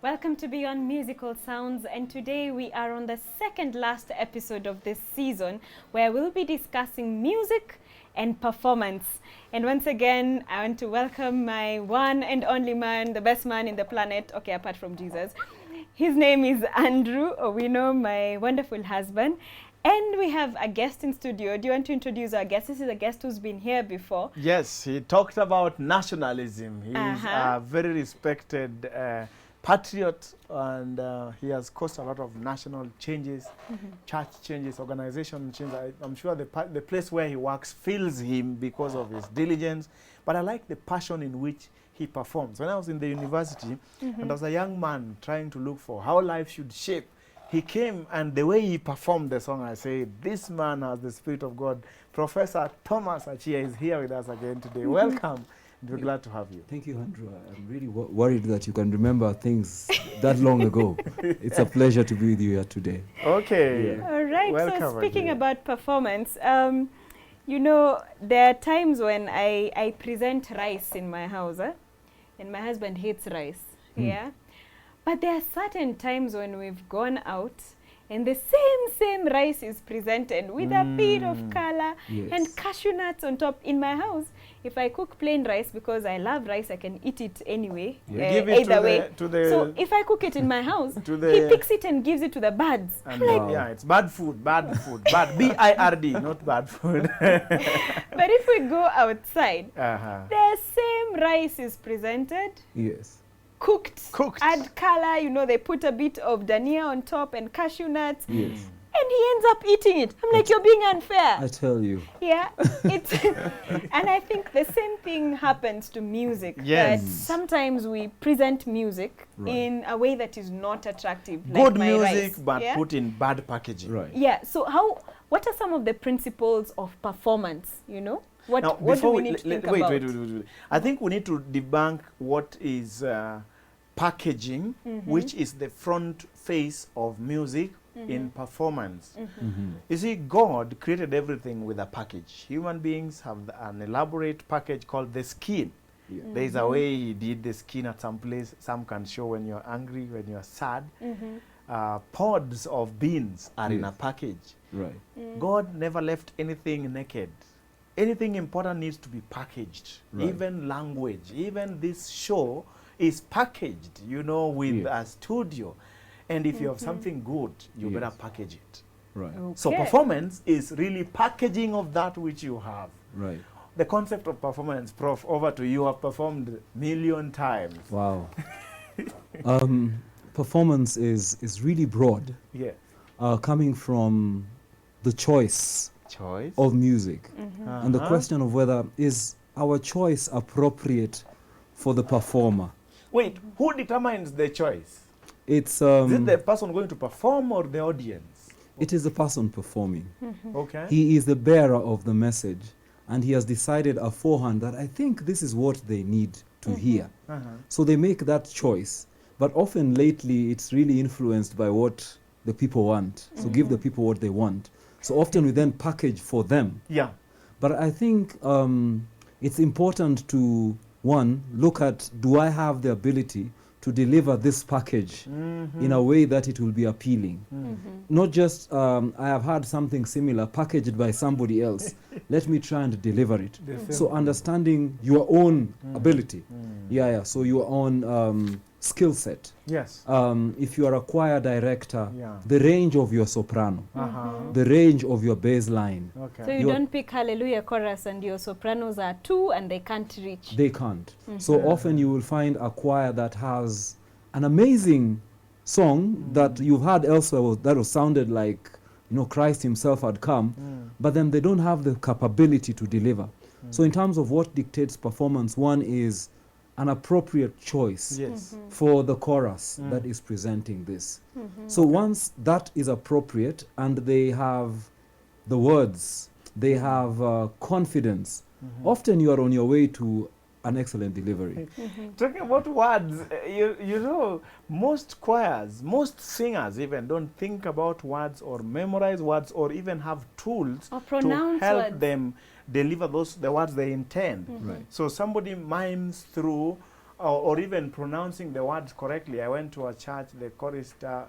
Welcome to Beyond Musical Sounds, and today we are on the second last episode of this season where we'll be discussing music and performance. And once again, I want to welcome my one and only man, the best man in the planet, okay, apart from Jesus. His name is Andrew Owino, my wonderful husband. And we have a guest in studio. Do you want to introduce our guest? This is a guest who's been here before. Yes, he talked about nationalism. He is a very respected patriot, and he has caused a lot of national changes, church changes, organization changes. I'm sure the place where he works fills him because of his diligence. But I like the passion in which he performs. When I was in the university, and I was a young man trying to look for how life should shape, he came, and the way he performed the song, I say, this man has the Spirit of God. Professor Thomas Achia is here with us again today. Welcome. We're glad to have you. Thank you, Andrew. I'm really worried that you can remember things that long ago. It's a pleasure to be with you here today. Okay. Yeah. All right. Welcome so speaking again. about performance, you know, there are times when I present rice in my house, and my husband hates rice. Yeah. But there are certain times when we've gone out and the same rice is presented with a bit of color and cashew nuts on top. In my house, if I cook plain rice, because I love rice, I can eat it anyway, Give it either way. to the So if I cook it in my house, to he picks it and gives it to the birds. and Wow. yeah, it's bad food, bad B-I-R-D, not bad food. But if we go outside, the same rice is presented, Yes. cooked, add Cooked. color, you know, they put a bit of dania on top and cashew nuts, Yes. and he ends up eating it. I'm like, you're being unfair. I tell you. Yeah, it's and I think the same thing happens to music. Yes. That sometimes we present music Right. in a way that is not attractive. Good like my music, rice, but yeah? put in bad packaging. Right. Yeah. So what are some of the principles of performance? You know, what Now, what do before we need to think wait, about? wait. I think we need to debunk what is packaging, which is the front face of music in performance. You see, God created everything with a package. Human beings have an elaborate package called the skin. Yeah. There is a way he did the skin at some place. Some can show when you're angry, when you're sad. Pods of beans are in a Yes. package. Right. God never left anything naked. Anything important needs to be packaged. Right. Even language, even this show is packaged, you know, with Yes. a studio. And if you have something good, you Yes. better package it. Right. So Okay. performance is really packaging of that which you have. Right. The concept of performance, Prof, over to you. Have performed million times. Wow. Performance is really broad, Yeah. coming from the choice Choice. of music and the Uh-huh. question of whether is our choice appropriate for the performer. Wait, who determines the choice? It's Is it the person going to perform or the audience? it is the person performing. Okay. He is the bearer of the message, and he has decided aforehand that I think this is what they need to hear. So they make that choice. But often lately, it's really influenced by what the people want. So give the people what they want. So often we then package for them. Yeah. But I think it's important to, one, look at, do I have the ability to deliver this package in a way that it will be appealing? Not just, I have had something similar packaged by somebody else. Let me try and deliver it. So understanding your own ability. Yeah. So your own skill set. Yes. If you are a choir director, Yeah. the range of your soprano, the range of your bass line, Okay. So you don't pick Hallelujah chorus and your sopranos are 2 and they can't reach. they can't. So often you will find a choir that has an amazing song that you've heard elsewhere that was sounded like, you know, Christ himself had come, but then they don't have the capability to deliver. So in terms of what dictates performance, one is an appropriate choice Yes. for the chorus that is presenting this. So once that is appropriate and they have the words, they have confidence, often you are on your way to an excellent delivery. Talking about words, you know, most choirs, most singers even don't think about words or memorize words or even have tools Or to pronounce help words. them deliver the words they intend. Right. So somebody mimes through or even pronouncing the words correctly. I went to a church, the chorister,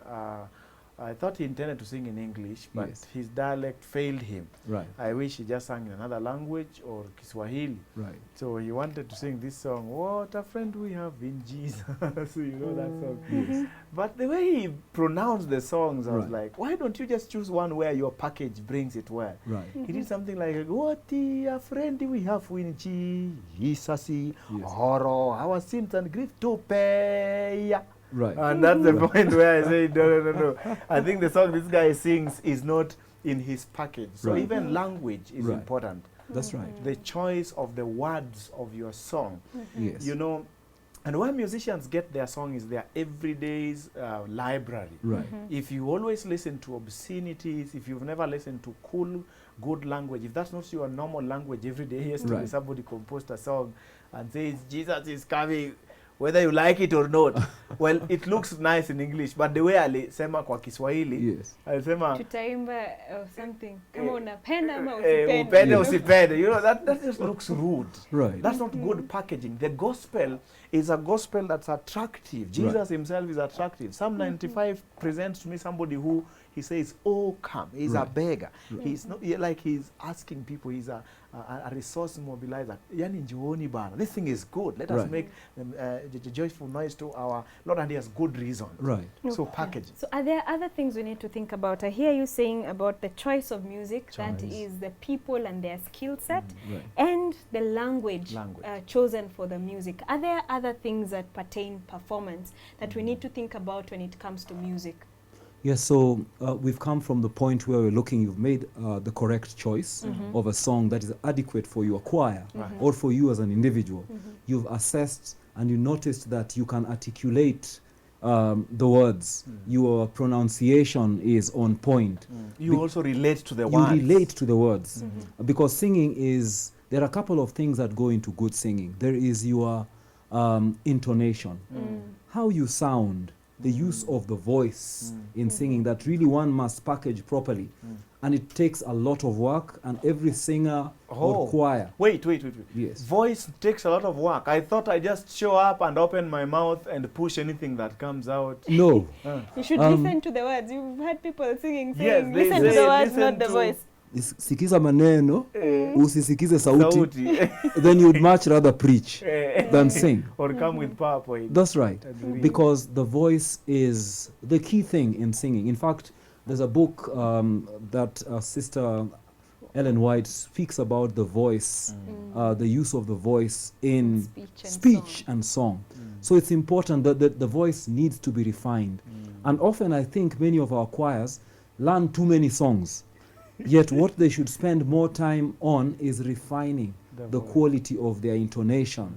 I thought he intended to sing in English, but Yes. his dialect failed him. Right. I wish he just sang in another language or Kiswahili. Right. So he wanted to sing this song, "What a friend we have in Jesus." So you know that song. Yes. But the way he pronounced the songs, I was Right. like, why don't you just choose one where your package brings it well? Right. He did something like, "What a friend we have in Jesus, horror, our sins and grief to pay." Right. And that's the point where I say, no. I think the song this guy sings is not in his package. So Right. even language is Right. important. That's right. The choice of the words of your song. Yes. You know, and where musicians get their song is their everyday's library. Right. If you always listen to obscenities, if you've never listened to cool, good language, if that's not your normal language every day, yesterday Right. somebody composed a song and says, "Jesus is coming, whether you like it or not." Well, it looks nice in English, but the way alisema kwa Kiswahili, Yes. alisema, Tutaimba or something. Kama unapenda ama upende usipende. Yes. usipende. You know, that just looks rude. Right. That's not good packaging. The gospel is a gospel that's attractive. Jesus himself is attractive. Psalm 95 presents to me somebody who he says, "Oh, come." He's a Right. beggar. He's not like he's asking people. He's a resource mobilizer. Yani njooni bana. This thing is good. Let us Right. make joyful noise to our Lord, and he has good reason. Right. So packaging. So are there other things we need to think about? I hear you saying about the choice of music, that Choice. is the people and their skill set, Right. and the language, Language. chosen for the music. Are there other things that pertain performance that we need to think about when it comes to music? Yes, so we've come from the point where we're looking, you've made the correct choice of a song that is adequate for your choir or for you as an individual. You've assessed and you noticed that you can articulate the words. Your pronunciation is on point. You also relate to the You words. relate to the words. Because singing is, there are a couple of things that go into good singing. There is your intonation, how you sound, the use of the voice in singing that really one must package properly. And it takes a lot of work, and every singer or choir. Wait. Yes. Voice takes a lot of work. I thought I just show up and open my mouth and push anything that comes out. No. You should listen to the words. You've heard people singing, Yes, saying, they listen to say the words, listen not the to- voice. Sikiza maneno, usisikize sauti, Sauti. then you'd much rather preach than sing. Or come with PowerPoint. That's right. Agree. Because the voice is the key thing in singing. In fact, there's a book that Sister Ellen White speaks about the voice, the use of the voice in speech and song. So it's important that the voice needs to be refined. And often I think many of our choirs learn too many songs. Yet what they should spend more time on is refining the voice. quality of their intonation,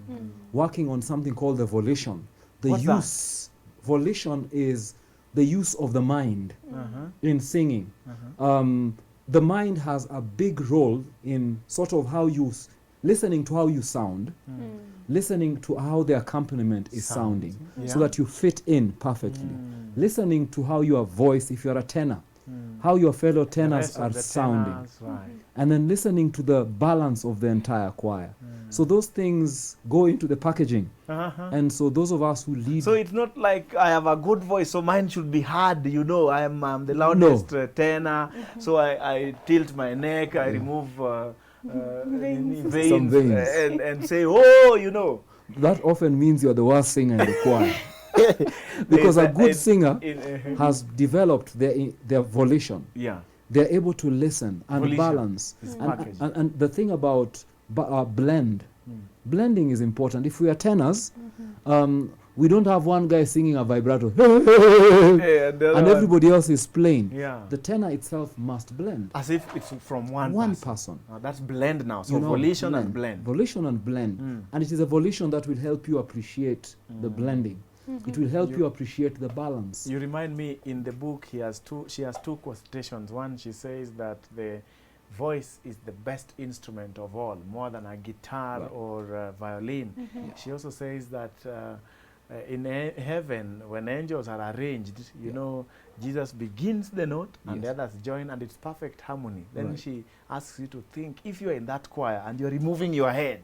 working on something called the volition. The What's that? use, volition is the use of the mind in singing. The mind has a big role in sort of how you, listening to how you sound, listening to how the accompaniment is sounding, so that you fit in perfectly. Listening to how your voice, if you're a tenor, how your fellow The tenors rest of are the sounding. tenors, right. And then listening to the balance of the entire choir. So those things go into the packaging. And so those of us who lead... So it's not like I have a good voice, so mine should be hard, you know. I'm the loudest tenor, so I tilt my neck, I remove veins, Some veins. and say, oh, you know. that often means you're the worst singer in the choir. Because a good singer has developed their volition. Yeah. They're able to listen and Volition. balance. It's And, packaged. and the thing about blend, blending is important. If we are tenors, we don't have one guy singing a vibrato Yeah, the other and one- everybody else is plain. Yeah. The tenor itself must blend. As if it's from one person. That's blend now. So You know, volition and blend. Volition and blend. And it is a volition that will help you appreciate the blending. It will help you appreciate the balance. You remind me, in the book, she has two quotations. One, she says that the voice is the best instrument of all, more than a guitar Right. or a violin. She also says that in heaven, when angels are arranged, you know, Jesus begins the note and the others join, and it's perfect harmony. Then she asks you to think, if you're in that choir and you're removing your head,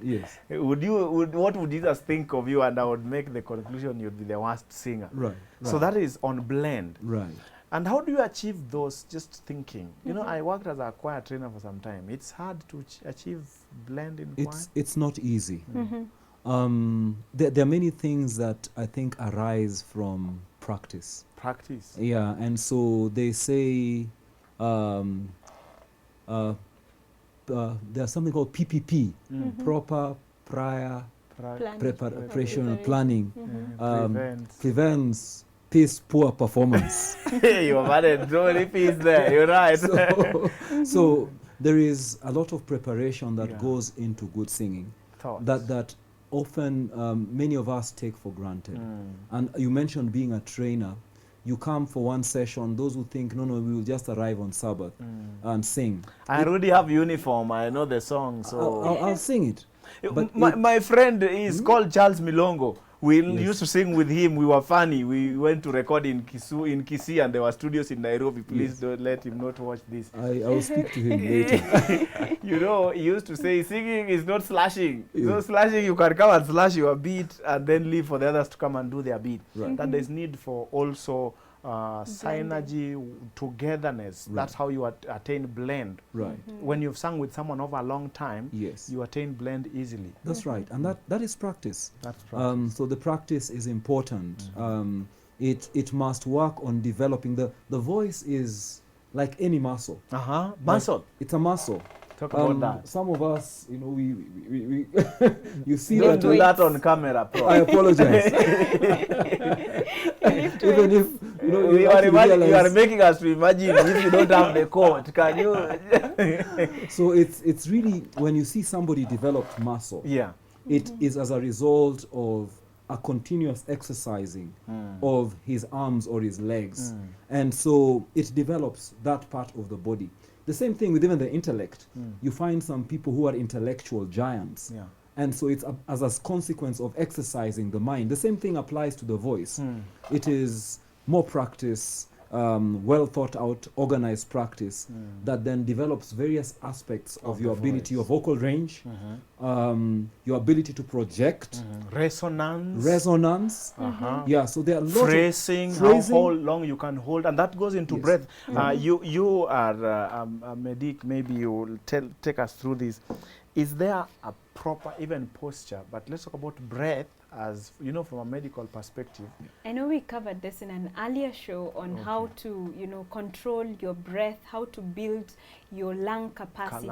what would Jesus think of you? And I would make the conclusion you'd be the worst singer. So that is on blend. And how do you achieve those just thinking? You know, I worked as a choir trainer for some time. It's hard to achieve blend in choir. It's not easy. There are many things that I think arise from practice. Yeah, and so they say there's something called PPP, proper prior preparation planning, prevents piss poor performance. You have added so many pieces there, you're right. So there is a lot of preparation that goes into good singing that often many of us take for granted. And you mentioned being a trainer. You come for one session, those who think, no, we will just arrive on Sabbath and sing. I already have uniform, I know the song, so... I'll sing it. But my friend is called Charles Milongo. We used to sing with him. We were funny. We went to record in Kisii, and there were studios in Nairobi. Please don't let him not watch this. I will speak to him later. You know, he used to say, singing is not slashing. So slashing, you can come and slash your beat and then leave for the others to come and do their beat. That there's need for also synergy, togetherness. That's how you attain blend. When you've sung with someone over a long time, you attain blend easily. That's right, and that is practice. That's practice. So the practice is important. It must work on developing the voice. Is like any muscle. Muscle. Like, it's a muscle. Talk about that. Some of us, you know, we you see don't do that on camera, bro. I apologize. Even if you know, you are making us to imagine if you don't have the coat, can you? So it's really, when you see somebody developed muscle, it is as a result of a continuous exercising of his arms or his legs, and so it develops that part of the body. The same thing with even the intellect. You find some people who are intellectual giants. And so it's as a consequence of exercising the mind. The same thing applies to the voice. It is more practice, well thought out, organized practice that then develops various aspects of your ability of vocal range, your ability to project, resonance. Yeah, so there are lots phrasing, how long you can hold, and that goes into breath. You are a medic, maybe you will take us through this. Is there a proper even posture? But let's talk about breath, as you know, from a medical perspective. I know we covered this in an earlier show on how to, you know, control your breath, how to build your lung capacity.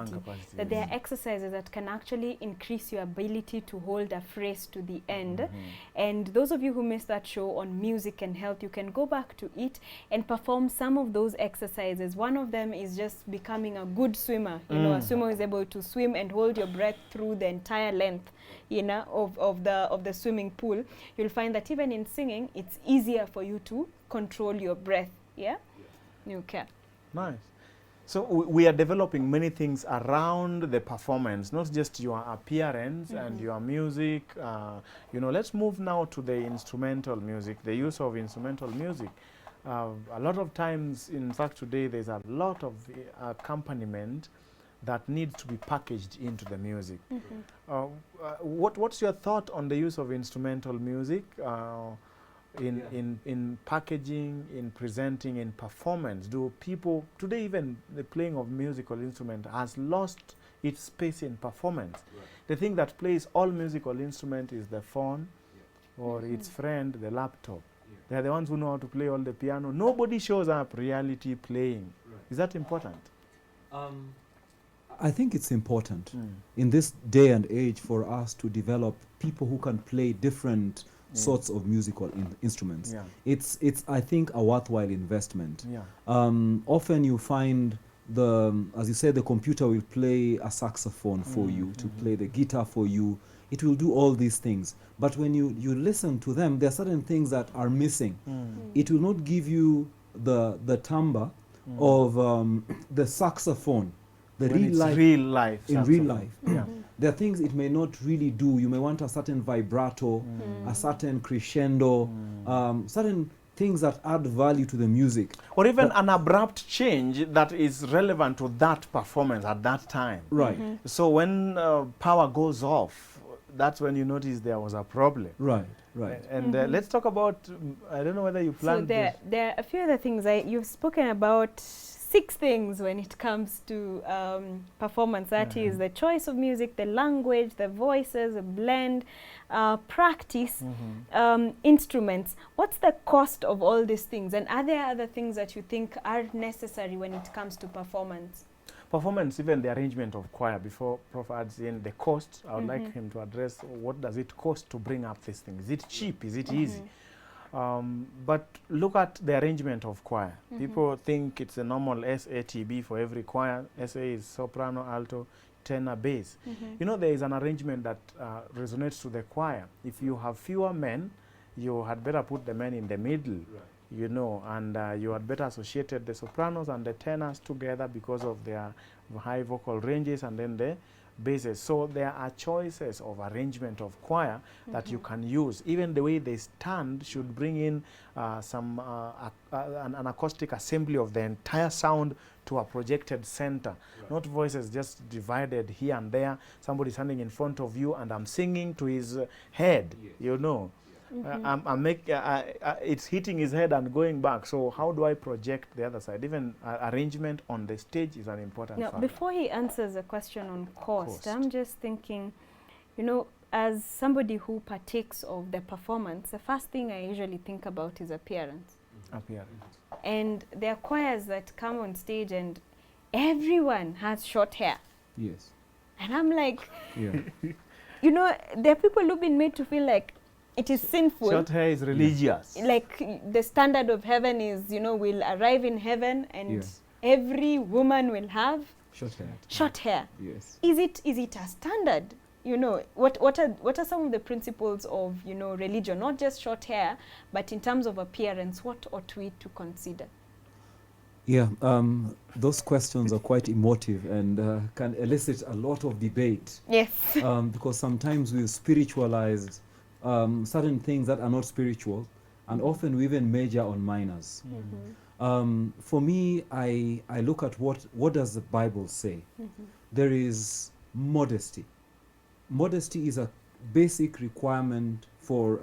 That there are exercises that can actually increase your ability to hold a phrase to the end. And those of you who missed that show on music and health, you can go back to it and perform some of those exercises. One of them is just becoming a good swimmer. You know, a swimmer is able to swim and hold your breath through the entire length, you know, of the swimming pool. You'll find that even in singing, it's easier for you to control your breath. Okay. Nice. So we are developing many things around the performance, not just your appearance and your music. You know, let's move now to the instrumental music, the use of instrumental music. A lot of times, in fact, today there's a lot of accompaniment that needs to be packaged into the music. What's your thought on the use of instrumental music in packaging, in presenting, in performance? Do people today, even the playing of musical instrument has lost its space in performance? The thing that plays all musical instrument is the phone or its friend, the laptop. They're the ones who know how to play all the piano. Nobody shows up reality playing. Is that important? I think it's important in this day and age for us to develop people who can play different sorts of musical instruments. It's I think a worthwhile investment. Often you find as you said, the computer will play a saxophone for you, to play the guitar for you. It will do all these things. But when you listen to them, there are certain things that are missing. It will not give you the timbre of the saxophone, the real life, real life. In real life. there are things it may not really do. You may want a certain vibrato, a certain crescendo, certain things that add value to the music. Or even an abrupt change that is relevant to that performance at that time. Right. So when power goes off, that's when you notice there was a problem. Right, right. And let's talk about, I don't know whether you So planned there are a few other things. You've spoken about 6 things when it comes to performance. That is the choice of music, the language, the voices, the blend, practice, instruments. What's the cost of all these things? And are there other things that you think are necessary when it comes to performance? Performance, even the arrangement of choir, before Prof adds in the cost, I would like him to address what does it cost to bring up this thing. Is it cheap? Is it easy? But look at the arrangement of choir. People think it's a normal SATB for every choir. SA is soprano, alto, tenor, bass. You know, there is an arrangement that resonates to the choir. If you have fewer men, you had better put the men in the middle. Right. You know, and you had better associated the sopranos and the tenors together because of their high vocal ranges, and then the basses. So there are choices of arrangement of choir that you can use. Even the way they stand should bring in an acoustic assembly of the entire sound to a projected center. Right. Not voices just divided here and there. Somebody standing in front of you and I'm singing to his head, you know. It's hitting his head and going back. So how do I project the other side? Even arrangement on the stage is an important factor. Before he answers the question on cost, I'm just thinking, you know, as somebody who partakes of the performance, the first thing I usually think about is appearance. And there are choirs that come on stage and everyone has short hair. Yes. And I'm like, you know, there are people who've been made to feel like it is sinful. Short hair is religious. Like the standard of heaven is, you know, we'll arrive in heaven and every woman will have short hair. Short hair. Yes. Is it a standard? You know, what are some of the principles of, you know, religion? Not just short hair, but in terms of appearance, what ought we to consider? Yeah, those questions are quite emotive and can elicit a lot of debate. Yes. Because sometimes we spiritualize certain things that are not spiritual, and often we even major on minors. For me, I look at what does the Bible say. There is modesty. Modesty is a basic requirement for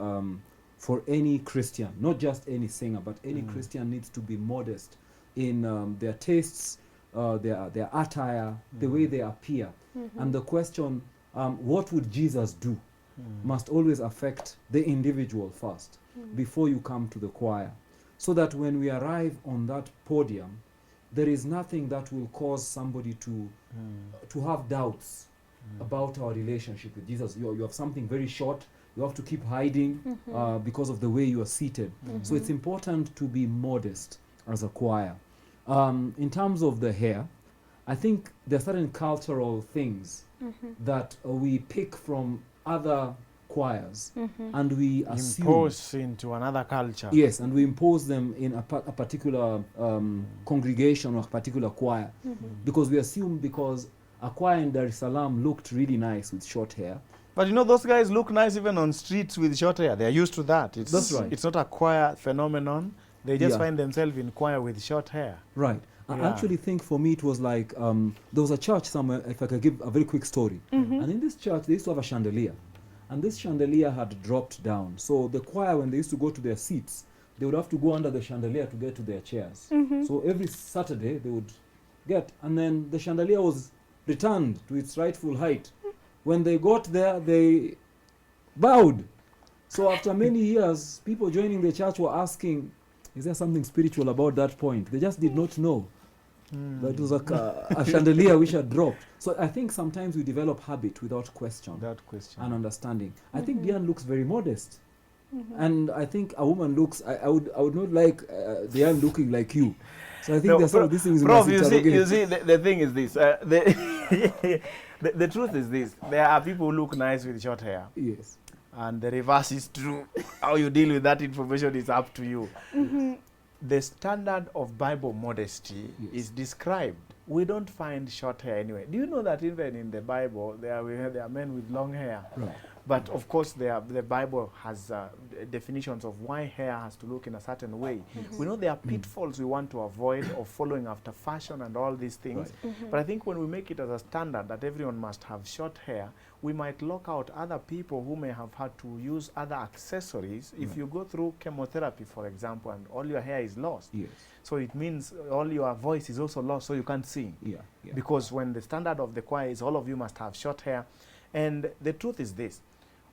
any Christian, not just any singer, but any Christian needs to be modest in their tastes, their attire, the way they appear. And the question, what would Jesus do, must always affect the individual first before you come to the choir. So that when we arrive on that podium, there is nothing that will cause somebody to have doubts about our relationship with Jesus. You have something very short, you have to keep hiding because of the way you are seated. So it's important to be modest as a choir. In terms of the hair, I think there are certain cultural things that we pick from other choirs and we assume impose into another culture. Yes, and we impose them in a particular congregation or a particular choir because we assume because a choir in Dar es Salaam looked really nice with short hair. But you know, those guys look nice even on streets with short hair. They're used to that. That's right. It's not a choir phenomenon. They just find themselves in choir with short hair. Right. I actually think for me it was like, there was a church somewhere, if I could give a very quick story. And in this church, they used to have a chandelier. And this chandelier had dropped down. So the choir, when they used to go to their seats, they would have to go under the chandelier to get to their chairs. So every Saturday, they would get, and then the chandelier was returned to its rightful height. When they got there, they bowed. So after many years, people joining the church were asking, is there something spiritual about that point? They just did not know. That it was a chandelier which had dropped. So I think sometimes we develop habit without question and understanding. I think Diane looks very modest. And I think a woman looks, I would not like Diane looking like you. So I think there's some of these things. Prof, you see, the thing is this. The truth is this. There are people who look nice with short hair. Yes. And the reverse is true. How you deal with that information is up to you. The standard of Bible modesty is described we don't find short hair anyway. Do you know that even in the Bible, there are men with long hair? Right. But of course, the Bible has definitions of why hair has to look in a certain way. We know there are pitfalls we want to avoid of following after fashion and all these things. Right. But I think when we make it as a standard that everyone must have short hair, we might lock out other people who may have had to use other accessories. If you go through chemotherapy, for example, and all your hair is lost, Yes. so it means all your voice is also lost, so you can't sing. Yeah. Yeah. Because when the standard of the choir is all of you must have short hair. And the truth is this: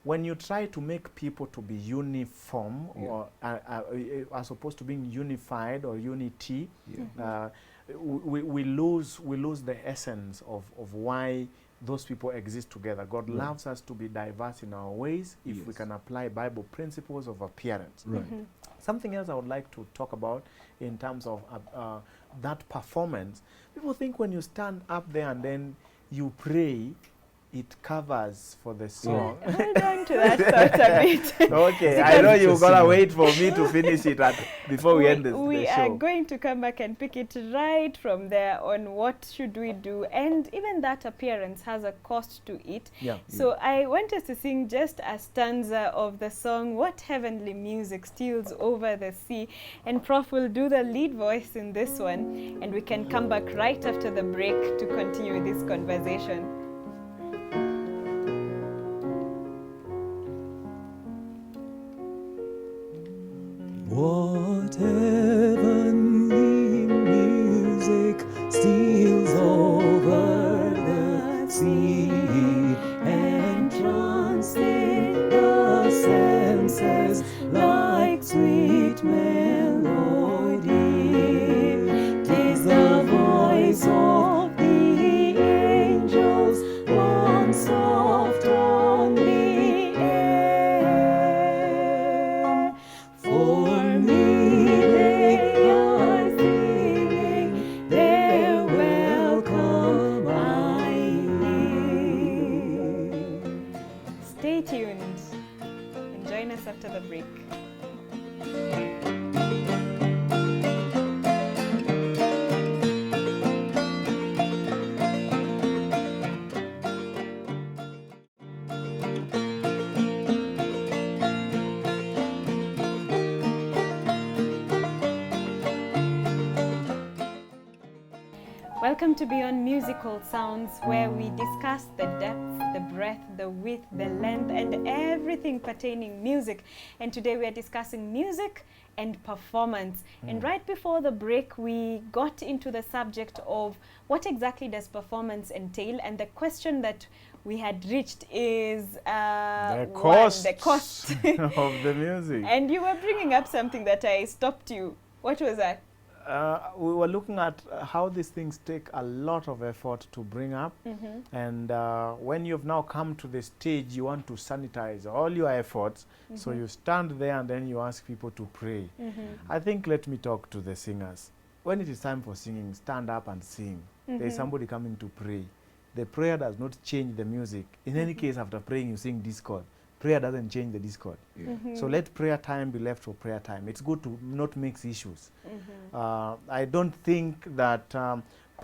when you try to make people to be uniform, or as opposed to being unified or unity, we lose the essence of why those people exist together. God loves us to be diverse in our ways if we can apply Bible principles of appearance. Right. Something else I would like to talk about in terms of that performance. People think when you stand up there and then you pray, it covers for the song. Hold on to that thought a bit. Okay, I know you're going to wait for me to finish it before we end the We show. are going to come back and pick it right from there on what should we do. And even that appearance has a cost to it. Yeah. So I want us to sing just a stanza of the song, What Heavenly Music Steals Over the Sea. And Prof will do the lead voice in this one. And we can come back right after the break to continue this conversation. What heavenly music steals over the sea, entrancing the senses like sweet melody. 'Tis the voice of the angels, one soft on the air. For me they are singing their welcome I hear. Stay tuned and join us after the break. Welcome to Beyond Musical Sounds, where we discuss the depth, the breadth, the width, the length, and everything pertaining music. And today we are discussing music and performance. And right before the break, we got into the subject of what exactly does performance entail, and the question that we had reached is the cost, the cost of the music. And you were bringing up something that I stopped you. What was that? We were looking at how these things take a lot of effort to bring up. And when you've now come to the stage, you want to sanitize all your efforts. So you stand there and then you ask people to pray. I think, let me talk to the singers. When it is time for singing, stand up and sing. There is somebody coming to pray. The prayer does not change the music. In any case, after praying, you sing discord. Prayer doesn't change the discord. So let prayer time be left for prayer time. It's good to not mix issues. I don't think that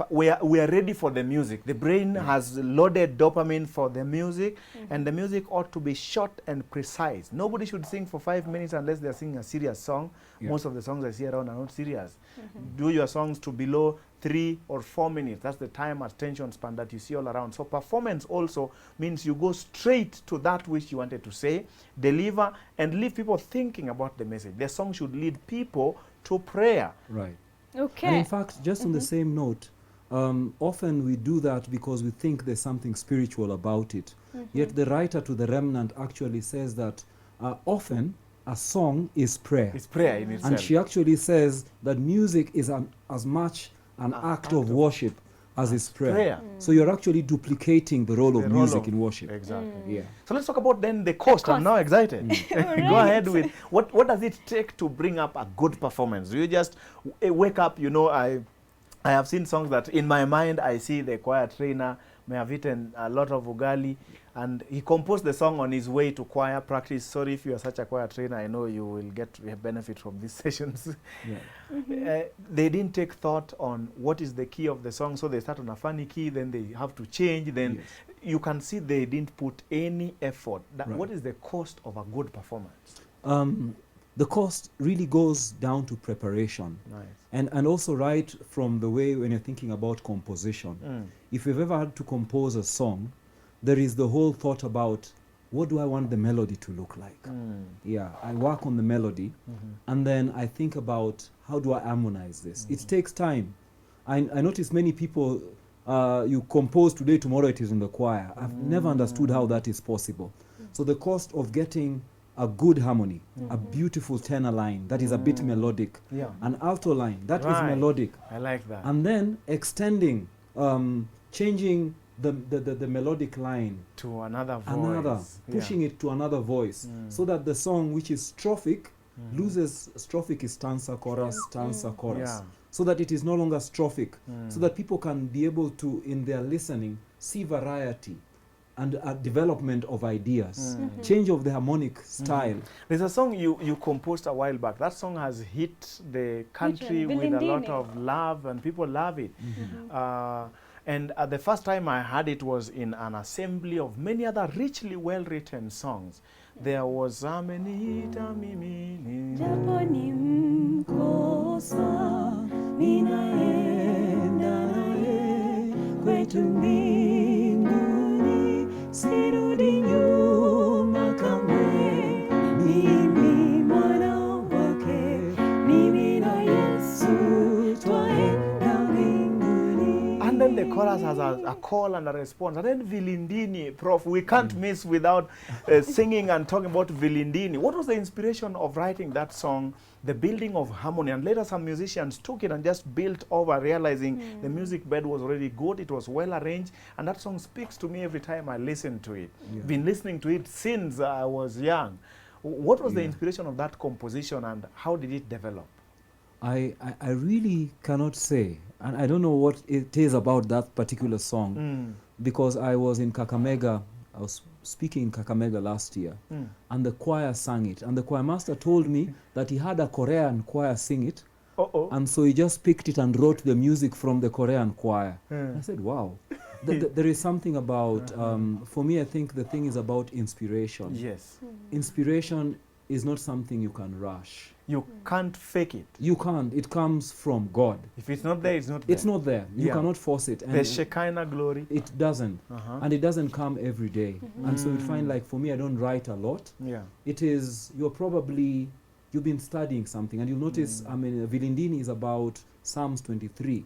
we are ready for the music. The brain has loaded dopamine for the music, and the music ought to be short and precise. Nobody should sing for 5 minutes unless they're singing a serious song. Most of the songs I see around are not serious. Do your songs to below 3 or 4 minutes. That's the time attention span that you see all around. So performance also means you go straight to that which you wanted to say, deliver, and leave people thinking about the message. The song should lead people to prayer. Right. Okay. And in fact, just on the same note, often we do that because we think there's something spiritual about it. Yet the writer to the Remnant actually says that often a song is prayer. It's prayer in itself. And she actually says that music is as much an act of worship as is prayer. So you're actually duplicating the role of music in worship. Exactly. Yeah. So let's talk about then the cost. I'm now excited. Go ahead with what does it take to bring up a good performance? Do you just wake up, you know, I have seen songs that in my mind I see the choir trainer may have eaten a lot of ugali And he composed the song on his way to choir practice. Sorry if you are such a choir trainer, I know you will get a benefit from these sessions. Yeah. They didn't take thought on what is the key of the song, so they start on a funny key, then they have to change, then Yes. you can see they didn't put any effort. Right. What is the cost of a good performance? The cost really goes down to preparation. Nice. And also right from the way when you're thinking about composition. If you've ever had to compose a song, there is the whole thought about what do I want the melody to look like? Yeah, I work on the melody and then I think about how do I harmonize this? It takes time. I notice many people, you compose today, tomorrow it is in the choir. I've never understood how that is possible. So the cost of getting a good harmony, a beautiful tenor line that is a bit melodic, an alto line that is melodic. I like that. And then extending, changing the melodic line to another voice. Pushing it to another voice, so that the song which is strophic loses strophic is stanza, chorus, stanza, chorus. So that it is no longer strophic, so that people can be able to, in their listening, see variety and a development of ideas, change of the harmonic style. There's a song you composed a while back. That song has hit the country with a lot of love, and people love it. And the first time I heard it was in an assembly of many other richly well-written songs. There was Amenita Mimi. Japoni mkosa, ninaenda naye kwetu mbinguni, sirudi nyuma kamwe, mimi mwana wake, mimi na Yesu twaenda mbinguni. And then the chorus has a call and a response. And then Vilindini, Prof, we can't miss without singing and talking about Vilindini. What was the inspiration of writing that song, the building of harmony? And later some musicians took it and just built over, realizing the music bed was already good, it was well arranged, and that song speaks to me every time I listen to it. Been listening to it since I was young. What was the inspiration of that composition, and how did it develop? I really cannot say, and I don't know what it is about that particular song, because I was in Kakamega, I was speaking in Kakamega last year, and the choir sang it, and the choir master told me that he had a Korean choir sing it, and so he just picked it and wrote the music from the Korean choir. I said, wow. There is something about, for me, I think the thing is about inspiration. Yes. Inspiration is not something you can rush. You can't fake it. You can't. It comes from God. If it's not there, it's not there. It's not there. You cannot force it. And the Shekinah glory. It doesn't. And it doesn't come every day. And so you find, like, for me, I don't write a lot. It is, you've been studying something, and you'll notice, I mean, Vilindini is about Psalms 23.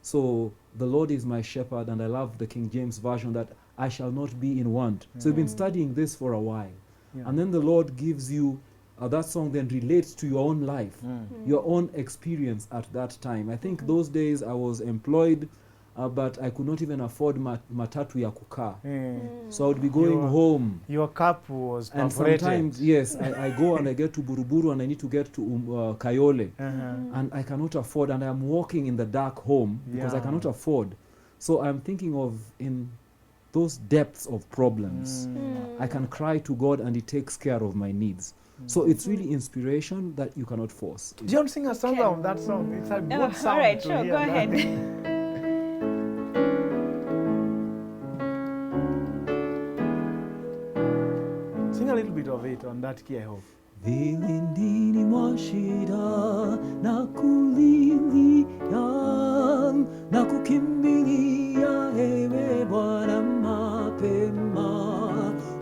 So the Lord is my shepherd, and I love the King James Version, that I shall not be in want. So you've been studying this for a while. And then the Lord gives you that song then relates to your own life, your own experience at that time. I think those days I was employed, but I could not even afford matatu ya kukaa. So I would be going home. Your cup was perforated. And sometimes, yes, I go and I get to Buruburu and I need to get to Kayole. And I cannot afford, and I'm walking in the dark home because I cannot afford. So I'm thinking of, in those depths of problems, I can cry to God and He takes care of my needs. So it's really inspiration that you cannot force. Do you want to sing a stanza of that song? It's a good sound. All right, to sure, hear go that. ahead. Sing a little bit of it on that key, I hope. Vilindini mwa shida na kulilia na kukimbilia, ewe Bwana mapema,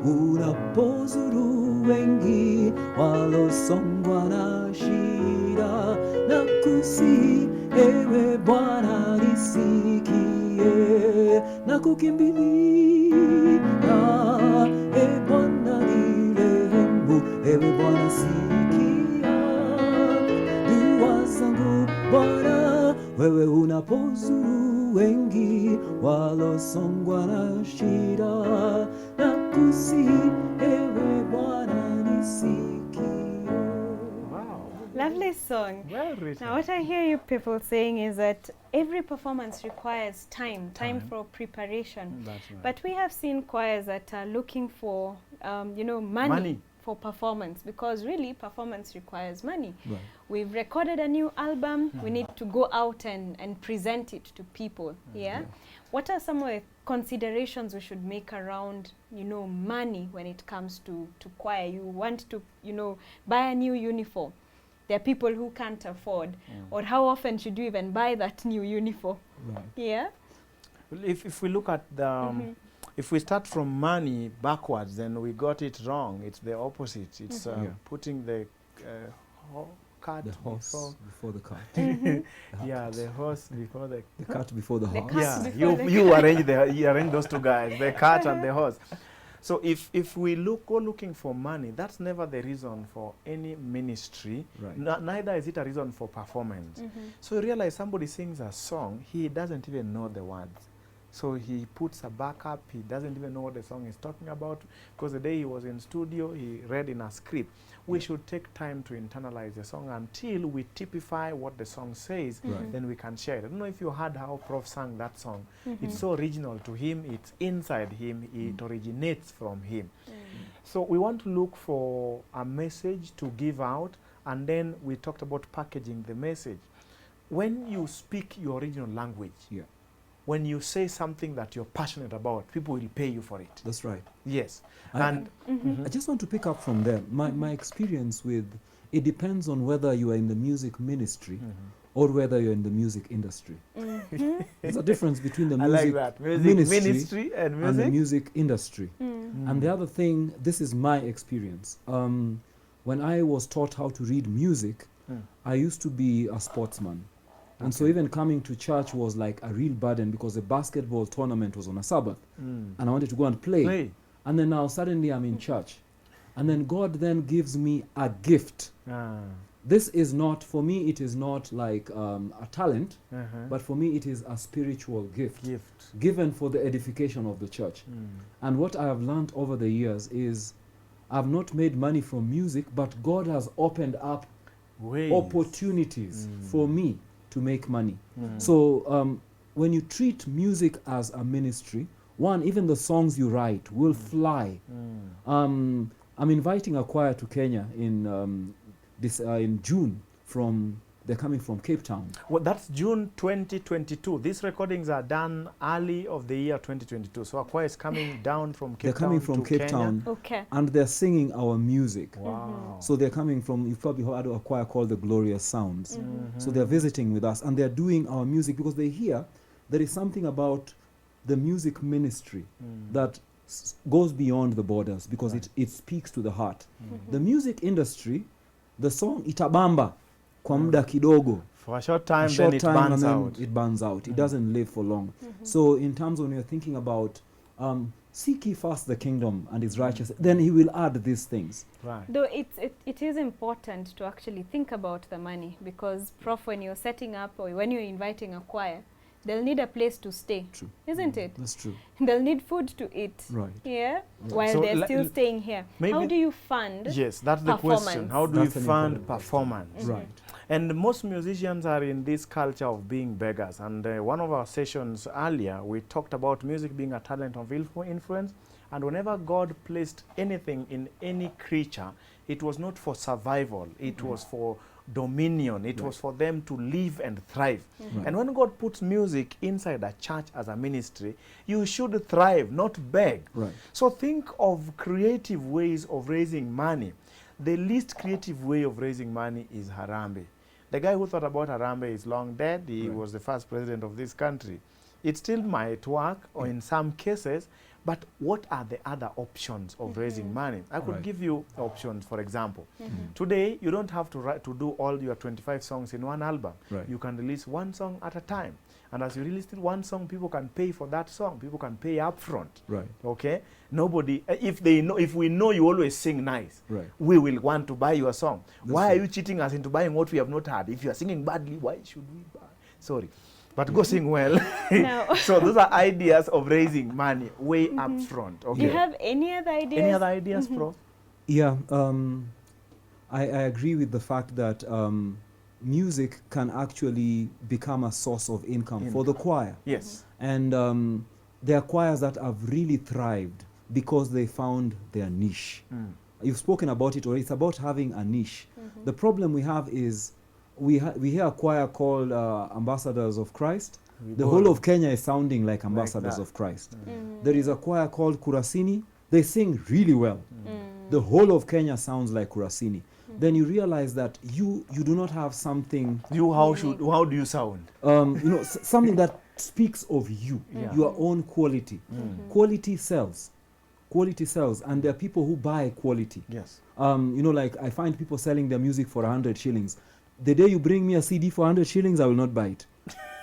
unapozuru wengi walosongwa na shida, na kusihi ewe Bwana nisikie, na kukimbilia ewe Bwana nirehemu, ewe Bwana sikia dua zangu Bwana, wewe unapozuru wengi walosongwa na shida, na kusihi ewe Bwana nisikie. Wow. Lovely song. Well written. Now, what I hear you people saying is that every performance requires time Time. for preparation. That's right. But we have seen choirs that are looking for, money for performance, because really performance requires money. Right. We've recorded a new album. We need to go out and present it to people. Yeah. What are some of the considerations we should make around, money when it comes to choir? You want to, buy a new uniform. There are people who can't afford. Or how often should you even buy that new uniform? Right. Yeah. Well, if we look at the, if we start from money backwards, then we got it wrong. It's the opposite. It's Yeah. putting the cart The horse before. before the cart. Yeah, the horse before the. The cart before the The horse. cart. Yeah, before the you arrange those two guys, the cart and the horse. So if we go looking for money, that's never the reason for any ministry. Right. Neither is it a reason for performance. So you realize somebody sings a song, he doesn't even know the words. So he puts a backup, he doesn't even know what the song is talking about, because the day he was in studio, he read in a script. We should take time to internalize the song until we typify what the song says, Right. then we can share it. I don't know if you heard how Prof sang that song. It's so original to him, it's inside him, it originates from him. So we want to look for a message to give out, and then we talked about packaging the message. When you speak your original language, Yeah. when you say something that you're passionate about, people will pay you for it. That's right. Yes. I just want to pick up from there. My experience with it depends on whether you are in the music ministry or whether you're in the music industry. There's a difference between the I music like that. Music ministry and and the music. music industry. And the other thing, this is my experience. When I was taught how to read music, I used to be a sportsman. And so even coming to church was like a real burden, because the basketball tournament was on a Sabbath and I wanted to go and play. And then now suddenly I'm in church. And then God then gives me a gift. This is not, for me, it is not like a talent, but for me it is a spiritual gift given for the edification of the church. And what I have learned over the years is I've not made money from music, but God has opened up opportunities for me to make money. So when you treat music as a ministry, one, even the songs you write will fly. I'm inviting a choir to Kenya in June. They're coming from Cape Town. Well, that's June 2022. These recordings are done early of the year 2022. So a choir is coming down from Cape Town. They're coming from to Cape Kenya. Town. Okay. And they're singing our music. Wow. So they're coming from, you've probably heard of a choir called the Glorious Sounds. So they're visiting with us and they're doing our music because they hear there is something about the music ministry that goes beyond the borders, because it speaks to the heart. The music industry, the song itabamba kwa muda kidogo. For a short time, then it burns out. It burns out. It doesn't live for long. So in terms of when you're thinking about seek ye first the kingdom and its righteousness, then he will add these things. Right. Though it is important to actually think about the money, because Prof, when you're setting up or when you're inviting a choir, they'll need a place to stay. True. Isn't it? That's true. They'll need food to eat. Right. Yeah. While So they're still staying here. How do you fund Yes, that's the question. performance? How do we That's an fund important question. performance? Right. And most musicians are in this culture of being beggars. And one of our sessions earlier, we talked about music being a talent of influence. And whenever God placed anything in any creature, it was not for survival. It was for dominion. It was for them to live and thrive. Right. And when God puts music inside a church as a ministry, you should thrive, not beg. Right. So think of creative ways of raising money. The least creative way of raising money is Harambee. The guy who thought about Harambee is long dead. He was the first president of this country. It still might work, or in some cases, but what are the other options of raising money? I could give you options. For example, today you don't have to do all your 25 songs in one album. Right. You can release one song at a time. And as you release one song, people can pay for that song. People can pay upfront. Right. Okay? Nobody, if we know you always sing nice, Right. we will want to buy your song. That's Why right. are you cheating us into buying what we have not had? If you are singing badly, why should we buy? Sorry. But go sing well. No. So those are ideas of raising money way up front. Okay. Do you have any other ideas? Any other ideas, Prof? Yeah, I agree with the fact that music can actually become a source of income for the choir. Yes. And there are choirs that have really thrived because they found their niche. You've spoken about it already. It's about having a niche. The problem we have is we hear a choir called Ambassadors of Christ. The whole of Kenya is sounding like Ambassadors of Christ. There is a choir called Kurasini. They sing really well. The whole of Kenya sounds like Kurasini. Then you realize that you do not have something. How do you sound? Something that speaks of you, your own quality. Quality sells. Quality sells, and there are people who buy quality. Yes. Like I find people selling their music for 100 shillings. The day you bring me a CD for 100 shillings, I will not buy it.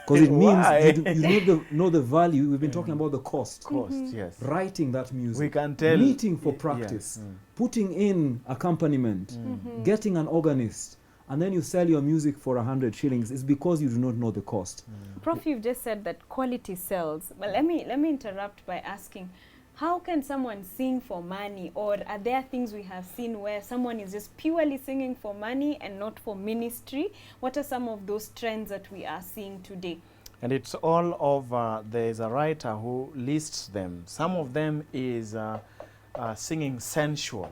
Because it means you know the value. We've been talking about the cost. Yes. Writing that music. We can tell. Meeting for practice. Putting in accompaniment. Getting an organist. And then you sell your music for 100 shillings. It's because you do not know the cost. Prof, you've just said that quality sells. Well, let me interrupt by asking, how can someone sing for money? Or are there things we have seen where someone is just purely singing for money and not for ministry? What are some of those trends that we are seeing today? And it's all over. There's a writer who lists them. Some of them is singing sensual.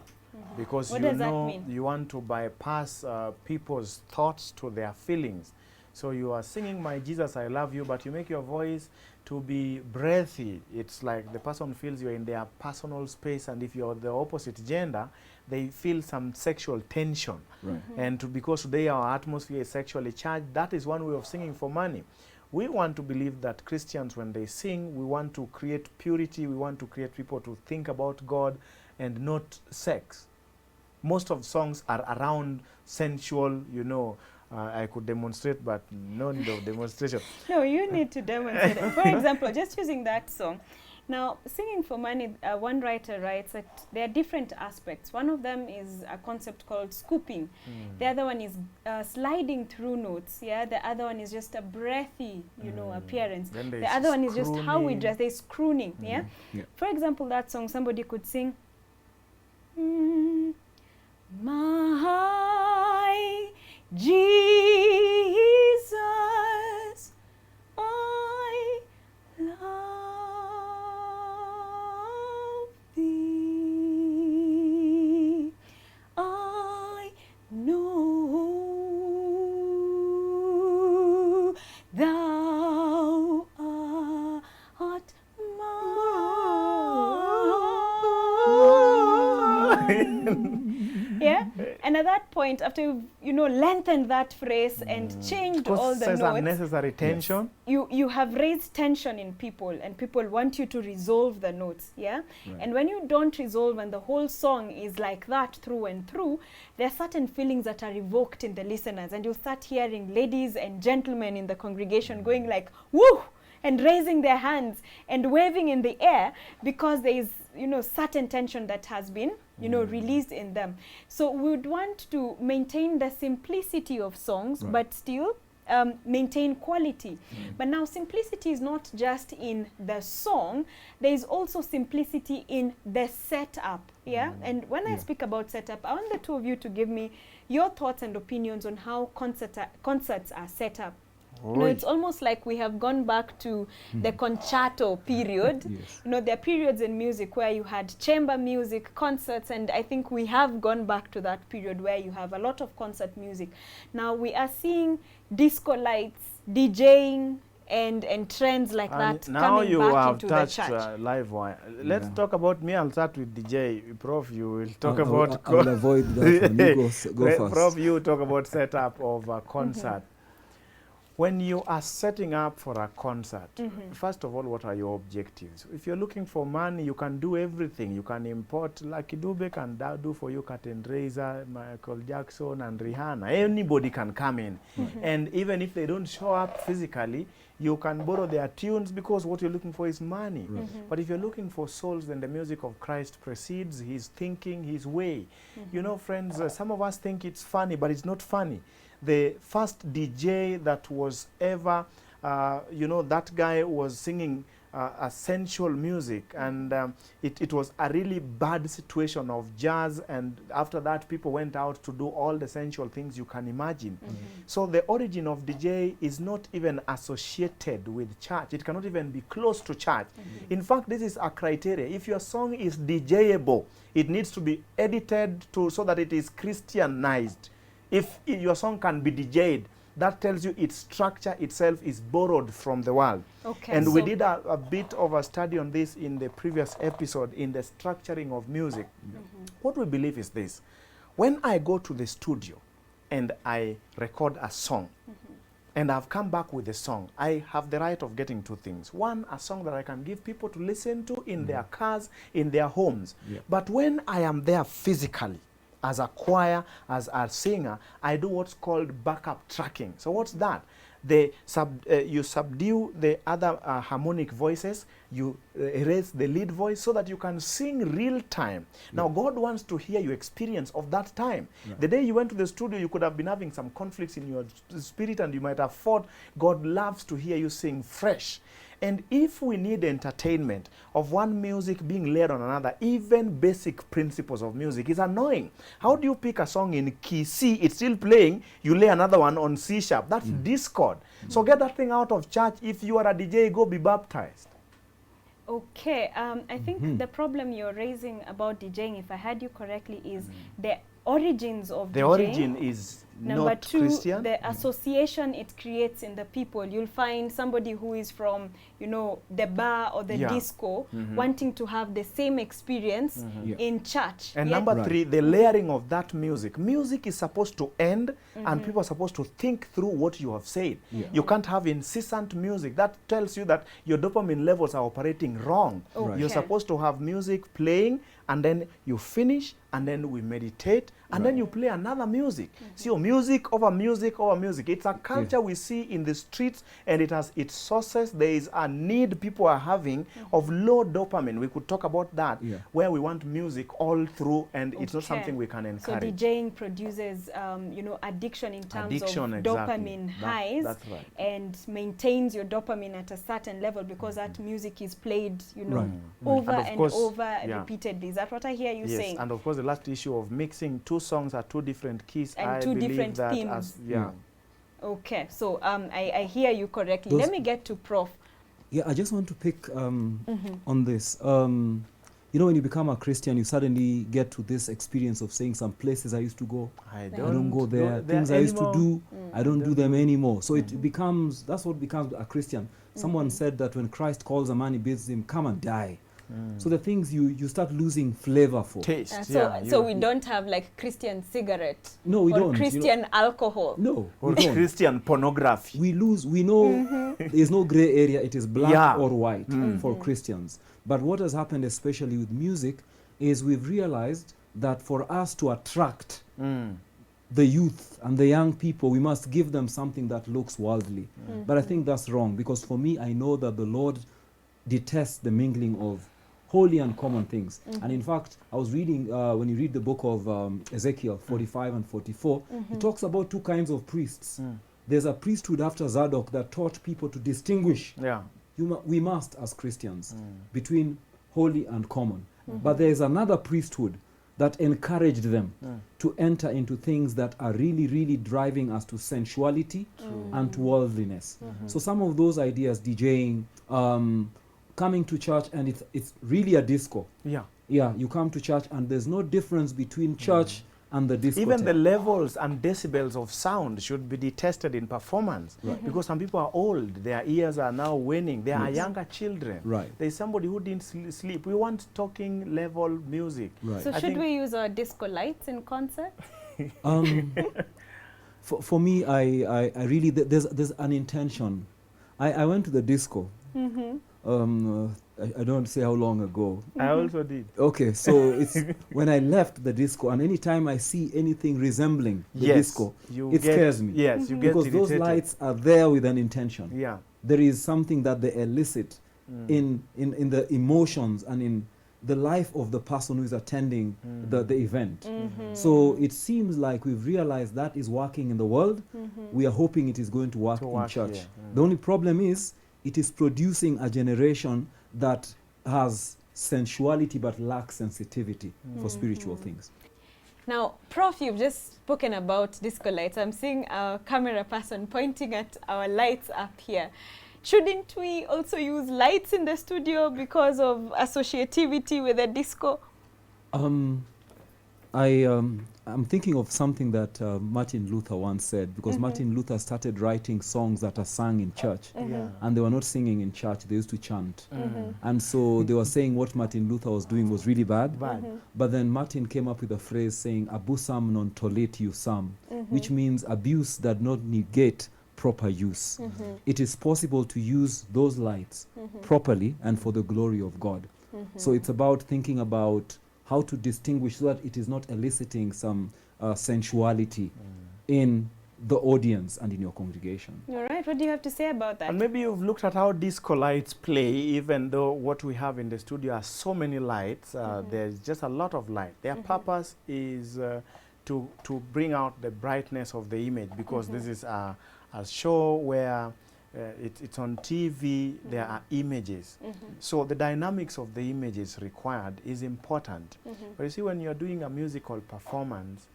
Because What you does that know mean? you want to bypass people's thoughts to their feelings. So you are singing My Jesus, I Love You, but you make your voice to be breathy. It's like the person feels you're in their personal space, and if you're the opposite gender, they feel some sexual tension. Right. And because today our atmosphere is sexually charged, that is one way of singing for money. We want to believe that Christians, when they sing, we want to create purity, we want to create people to think about God and not sex. Most of songs are around sensual, I could demonstrate, but no need of demonstration. No, you need to demonstrate. For example, just using that song. Now, singing for money, one writer writes that there are different aspects. One of them is a concept called scooping. The other one is sliding through notes. Yeah, the other one is just a breathy, appearance. The other one is just how we dress. There's crooning. Yeah? For example, that song, somebody could sing, my Jesus, I love thee. I know thou art mine. Yeah, and at that point, after you've lengthened that phrase and changed all the notes, unnecessary tension. You have raised tension in people, and people want you to resolve the notes. Yeah, and when you don't resolve, and the whole song is like that through and through, there are certain feelings that are evoked in the listeners, and you'll start hearing ladies and gentlemen in the congregation going like, "Woo!" and raising their hands and waving in the air because there is certain tension that has been released in them. So we would want to maintain the simplicity of songs, but still maintain quality. But now simplicity is not just in the song, there is also simplicity in the setup. Yeah, and when I speak about setup, I want the two of you to give me your thoughts and opinions on how concerts are set up. It's almost like we have gone back to the concerto period. There are periods in music where you had chamber music, concerts, and I think we have gone back to that period where you have a lot of concert music. Now we are seeing disco lights, DJing, and trends like that now coming you back have into touched the church. live wire. Let's talk about me. I'll start with DJ. Prof, you will talk about... I will avoid that one. You go first. Prof, you talk about setup of a concert. When you are setting up for a concert, first of all, what are your objectives? If you're looking for money, you can do everything. You can import, Lucky Dube can do for you, Curtain Raiser, Michael Jackson, and Rihanna. Anybody can come in. And even if they don't show up physically, you can borrow their tunes because what you're looking for is money. But if you're looking for souls, then the music of Christ precedes his thinking, his way. Friends, some of us think it's funny, but it's not funny. The first DJ that was ever, that guy was singing sensual music, and it was a really bad situation of jazz, and after that people went out to do all the sensual things you can imagine. So the origin of DJ is not even associated with church. It cannot even be close to church. In fact, this is a criteria. If your song is DJable, it needs to be edited so that it is Christianized. If your song can be DJed, that tells you its structure itself is borrowed from the world. Okay. And so we did a bit of a study on this in the previous episode in the structuring of music. What we believe is this. When I go to the studio and I record a song, and I've come back with a song, I have the right of getting two things. One, a song that I can give people to listen to in their cars, in their homes. Yeah. But when I am there physically, as a choir, as a singer, I do what's called backup tracking. So what's that? You subdue the other harmonic voices, you erase the lead voice so that you can sing real time. Now God wants to hear your experience of that time. The day you went to the studio, you could have been having some conflicts in your spirit and you might have fought. God loves to hear you sing fresh. And if we need entertainment of one music being layered on another, even basic principles of music is annoying. How do you pick a song in key C, it's still playing, you lay another one on C sharp? That's discord. So get that thing out of church. If you are a DJ, go be baptized. Okay, I think the problem you're raising about DJing, if I heard you correctly, is the origins of The DJing. origin is Number not two, Christian. the association it creates in the people. You'll find somebody who is from, you know, the bar or the disco wanting to have the same experience in church. And Yet- number Right. three, the layering of that music. Music is supposed to end and people are supposed to think through what you have said. You can't have incessant music. That tells you that your dopamine levels are operating wrong. Okay. You're supposed to have music playing and then you finish and then we meditate and then you play another music. So music over music over music. It's a culture we see in the streets and it has its sources. There is a need people are having of low dopamine. We could talk about that where we want music all through and it's not Okay. something we can So encourage. DJing produces, you know, addiction in terms Addiction, of exactly. dopamine That- highs, that's right. and maintains your dopamine at a certain level because that music is played, you know, Right. over And of and course, over yeah. repeatedly. Is that what I hear you Yes, saying? and of course the last issue of mixing two songs at two different keys. And I two believe different that themes. as yeah. Okay, so I hear you correctly. Those- Let me get to Prof. Yeah, I just want to pick on this. You know, when you become a Christian, you suddenly get to this experience of saying some places I used to go, I I don't go there. there Things I used to anymore. do, I don't do them anymore. So it becomes, that's what becomes a Christian. Someone said that when Christ calls a man, he bids him, come and die. So the things you start losing flavor for. Taste. So yeah, we don't have like Christian cigarette No, we or don't. Christian alcohol. No, or we don't. Christian pornography. We lose, we know there's no gray area, it is black Yeah. or white for Christians. But what has happened, especially with music, is we've realized that for us to attract the youth and the young people, we must give them something that looks worldly. But I think that's wrong, because for me, I know that the Lord detests the mingling of holy and common things. And in fact, I was reading, when you read the book of Ezekiel 45 and 44, it talks about two kinds of priests. There's a priesthood after Zadok that taught people to distinguish. Yeah. We must, as Christians, between holy and common. But there is another priesthood that encouraged them to enter into things that are really, really driving us to sensuality and to worldliness. So some of those ideas, DJing, coming to church, and it's really a disco. Yeah. Yeah, you come to church and there's no difference between church and the disco. Even the levels and decibels of sound should be detested in performance. Because some people are old, their ears are now waning. They are younger children. Right. There's somebody who didn't sleep. We want talking level music. Right. So I should think- we use our disco lights in concert? For me, I really there's an intention. I went to the disco. I don't say how long ago. I also did. Okay, so it's when I left the disco, and anytime I see anything resembling the disco, it scares me. Yes, you get Because those irritated. lights are there with an intention. Yeah. There is something that they elicit in the emotions and in the life of the person who is attending the event. So it seems like we've realized that is working in the world. We are hoping it is going to work in church. here. The only problem is it is producing a generation that has sensuality but lacks sensitivity for spiritual things. Now, Prof, you've just spoken about disco lights. I'm seeing our camera person pointing at our lights up here. Shouldn't we also use lights in the studio because of associativity with the disco? I'm thinking of something that Martin Luther once said, because Martin Luther started writing songs that are sung in church, Yeah. and they were not singing in church, they used to chant. And so they were saying what Martin Luther was doing was really bad. But then Martin came up with a phrase saying, abusam non tollit usam, which means abuse does not negate proper use. It is possible to use those lights properly and for the glory of God. So it's about thinking about how to distinguish so that it is not eliciting some sensuality in the audience and in your congregation. All right, what do you have to say about that? And maybe you've looked at how disco lights play, even though what we have in the studio are so many lights. There's just a lot of light. Their purpose is to bring out the brightness of the image, because this is a show where it's on TV, there are images. So the dynamics of the images required is important. But you see, when you're doing a musical performance,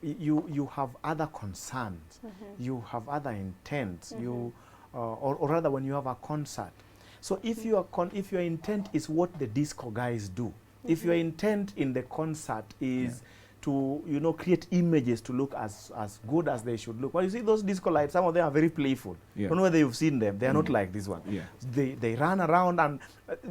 you have other concerns, you have other intents, or rather when you have a concert. So if your intent is what the disco guys do, if your intent in the concert is to create images to look as good as they should look. Well, you see those disco lights, some of them are very playful. I don't know whether you've seen them. They are not like this one. They run around and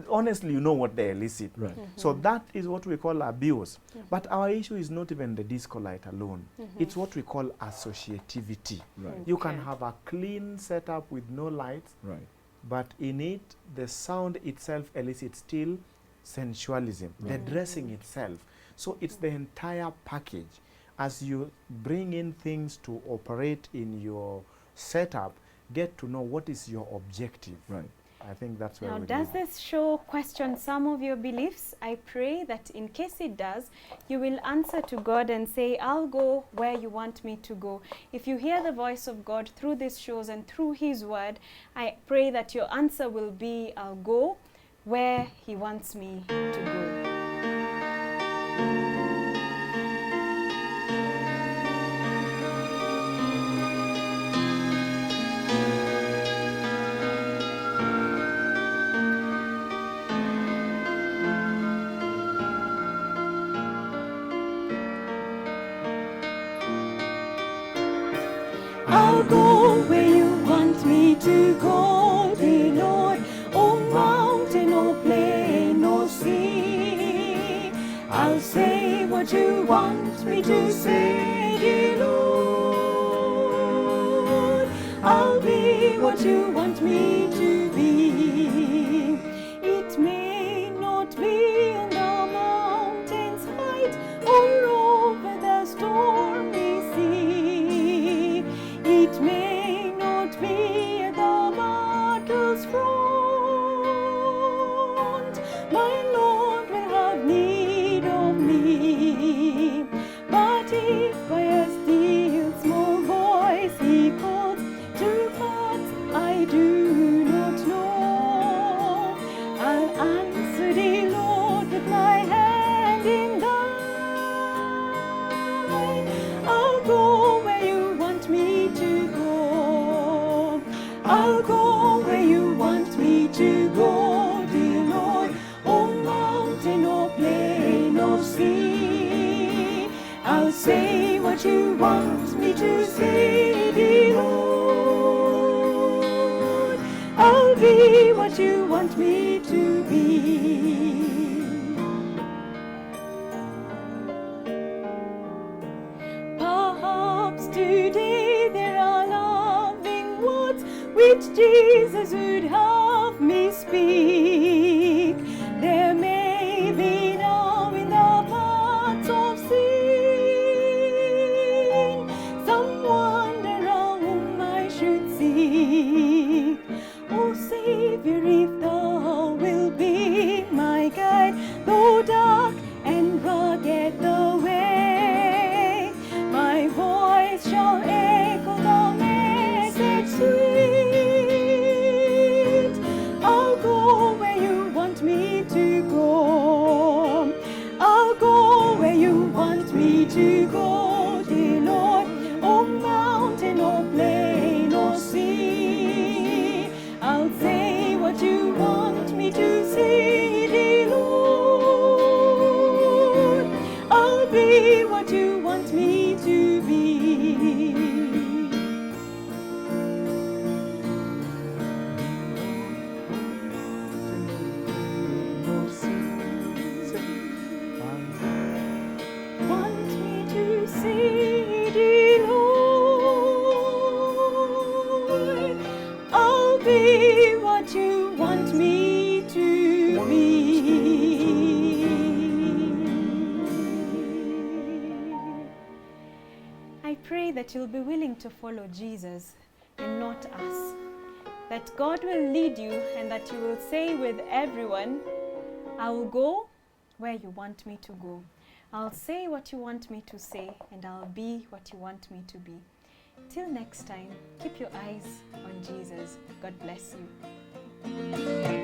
honestly, you know what they elicit. Right. So that is what we call abuse. But our issue is not even the disco light alone. It's what we call associativity. Right. You can have a clean setup with no lights, Right. but in it, the sound itself elicits still sensualism, the dressing itself. So it's the entire package. As you bring in things to operate in your setup, get to know what is your objective. Right. I think that's where Now, we does live. this show question some of your beliefs? I pray that in case it does, you will answer to God and say, I'll go where you want me to go. If you hear the voice of God through these shows and through His word, I pray that your answer will be, I'll go where He wants me to go. I'll go where you want me to go, dear Lord. Oh mountain, oh plain, oh sea. I'll say what you want me to say, dear Lord. I'll be what you want me to be. It may not be on the mountain's height or over the stormy sea. It may not be at the battle's front. My Lord will have need of me. But if by a still small voice He calls to paths I do not know, I'll answer, dear Lord, with my hand in thine. I'll go where you want me to go. I'll go where you want me to go, dear Lord. Oh mountain, oh plain, oh sea. I'll say what you want me to say, dear Lord. I'll be what you want me to be. Perhaps today there are loving words which Jesus would have me speak. There may be now in the paths of sin some wanderer whom I should seek. Oh Savior, if thou wilt be my guide, though dark and rugged the way, my voice shall echo the message sweet. to go, dear Lord. Oh, mountain or plain or sea, I'll say what you want me to say, dear Lord. I'll be what you want me to be. Want me to say, dear Lord, I'll be what you want me to be. I pray that you'll be willing to follow Jesus and not us. That God will lead you and that you will say with everyone, I will go where you want me to go. I'll say what you want me to say, and I'll be what you want me to be. Till next time, keep your eyes on Jesus. God bless you.